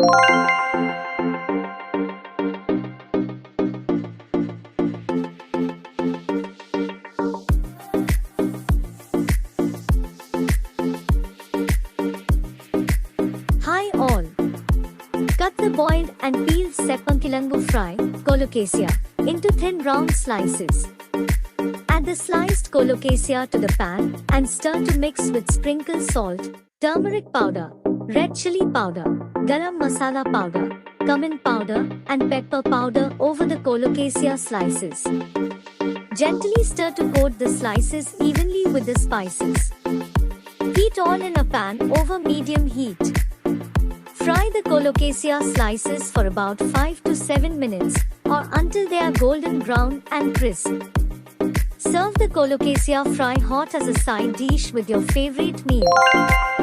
Hi all. Cut the boiled and peeled sepangkilangu fry, colocasia, into thin round slices. Add the sliced colocasia to the pan and stir to mix with sprinkle salt, turmeric powder, red chili powder, garam masala powder, cumin powder and pepper powder over the colocasia slices. Gently stir to coat the slices evenly with the spices. Heat all in a pan over medium heat. Fry the colocasia slices for about 5 to 7 minutes or until they are golden brown and crisp. Serve the colocasia fry hot as a side dish with your favorite meal.